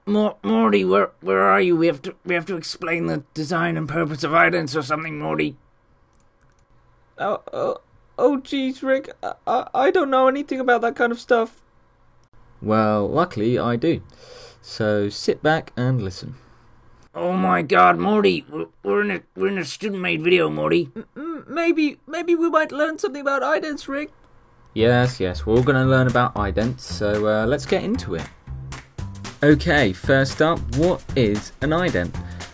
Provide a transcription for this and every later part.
Morty, where are you? We have to explain the design and purpose of Idents or something, Morty. Oh, geez, Rick. I don't know anything about that kind of stuff. Well, luckily I do. So sit back and listen. Oh my God, Morty, we're in a student-made video, Morty. Maybe we might learn something about idents, Rick. Yes, we're all going to learn about idents, so let's get into it. Okay, first up, what is an ident?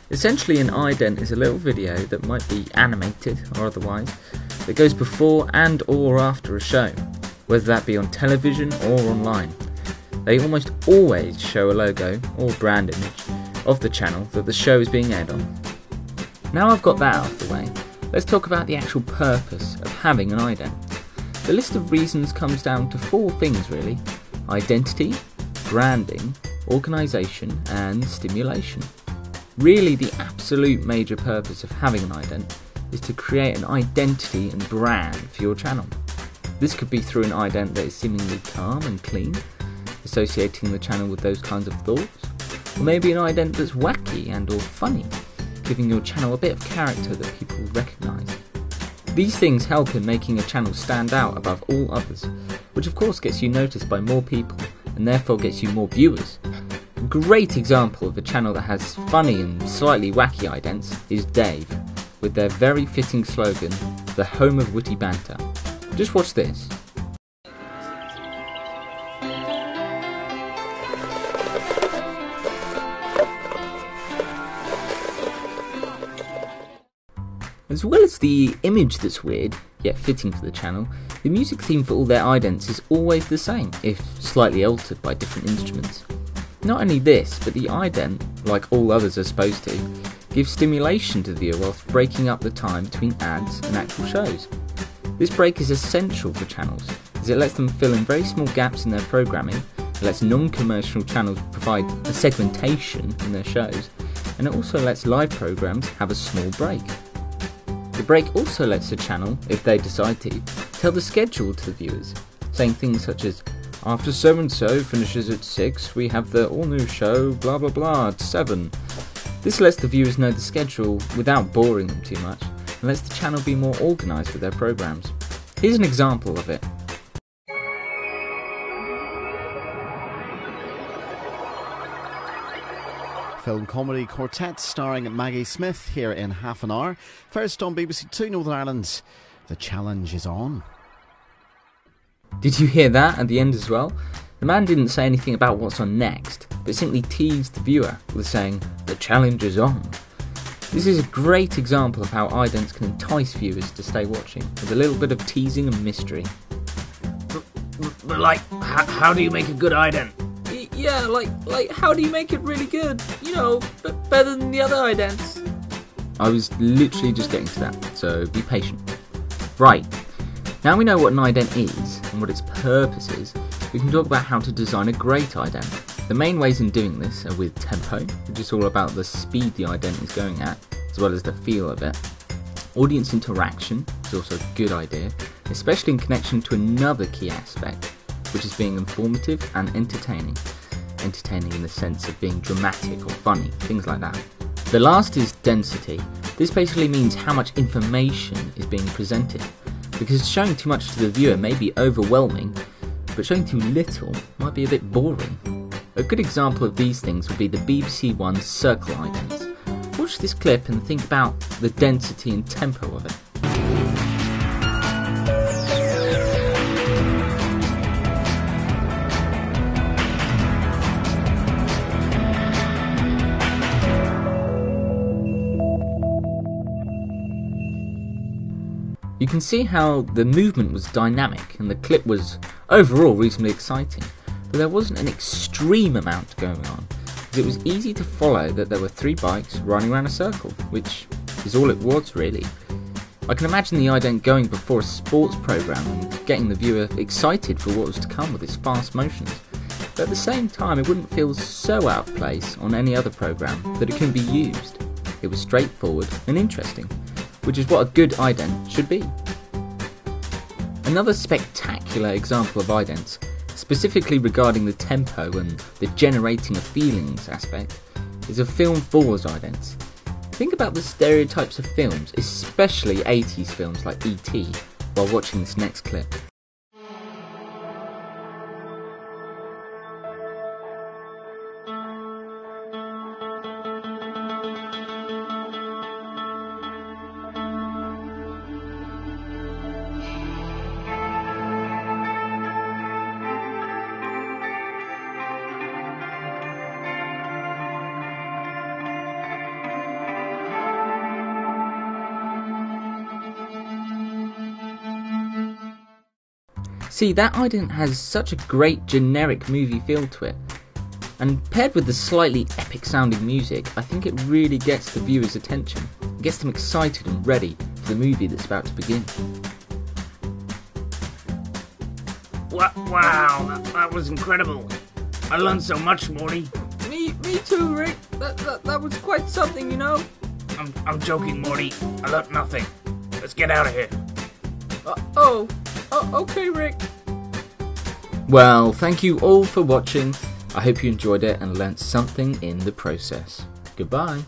Essentially, an ident is a little video that might be animated or otherwise that goes before and or after a show, whether that be on television or online. They almost always show a logo or brand image of the channel that the show is being aired on. Now I've got that out of the way, let's talk about the actual purpose of having an ident. The list of reasons comes down to 4 things really: identity, branding, organisation and stimulation. Really, the absolute major purpose of having an ident is to create an identity and brand for your channel. This could be through an ident that is seemingly calm and clean, associating the channel with those kinds of thoughts, or maybe an ident that's wacky and or funny, giving your channel a bit of character that people recognise. These things help in making a channel stand out above all others, which of course gets you noticed by more people and therefore gets you more viewers. A great example of a channel that has funny and slightly wacky idents is Dave, with their very fitting slogan, the home of witty banter. Just watch this. As well as the image that's weird, yet fitting for the channel, the music theme for all their idents is always the same, if slightly altered by different instruments. Not only this, but the ident, like all others are supposed to, gives stimulation to the viewer whilst breaking up the time between ads and actual shows. This break is essential for channels, as it lets them fill in very small gaps in their programming, it lets non-commercial channels provide a segmentation in their shows, and it also lets live programs have a small break. The break also lets the channel, if they decide to, tell the schedule to the viewers, saying things such as, after so-and-so finishes at 6, we have the all-new show, blah blah blah, at 7. This lets the viewers know the schedule without boring them too much, and lets the channel be more organised with their programmes. Here's an example of it. Film comedy quartet starring Maggie Smith here in half an hour. First on BBC Two Northern Ireland, The Challenge is On. Did you hear that at the end as well? The man didn't say anything about what's on next, but simply teased the viewer with saying, the challenge is on. This is a great example of how idents can entice viewers to stay watching, with a little bit of teasing and mystery. But like, how do you make a good ident? Yeah, like how do you make it really good? You know, better than the other idents. I was literally just getting to that, so be patient. Right, now we know what an ident is and what its purpose is, we can talk about how to design a great ident. The main ways in doing this are with tempo, which is all about the speed the ident is going at, as well as the feel of it. Audience interaction is also a good idea, especially in connection to another key aspect, which is being informative and entertaining. Entertaining in the sense of being dramatic or funny, things like that. The last is density. This basically means how much information is being presented, because showing too much to the viewer may be overwhelming, but showing too little might be a bit boring. A good example of these things would be the BBC One circle idents. Watch this clip and think about the density and tempo of it. You can see how the movement was dynamic and the clip was overall reasonably exciting, but there wasn't an extreme amount going on, as it was easy to follow that there were 3 bikes running around a circle, which is all it was really. I can imagine the ident going before a sports programme and getting the viewer excited for what was to come with its fast motions, but at the same time it wouldn't feel so out of place on any other programme that it couldn't be used. It was straightforward and interesting, which is what a good ident should be. Another spectacular example of idents, specifically regarding the tempo and the generating of feelings aspect, is a film for's idents. Think about the stereotypes of films, especially 80s films like E.T., while watching this next clip. See, that ident has such a great generic movie feel to it, and paired with the slightly epic sounding music, I think it really gets the viewer's attention. It gets them excited and ready for the movie that's about to begin. Wow, that was incredible. I learned so much, Morty. Me too, Rick. That was quite something, you know. I'm joking, Morty. I learned nothing. Let's get out of here. Okay, Rick. Well, thank you all for watching. I hope you enjoyed it and learnt something in the process. Goodbye.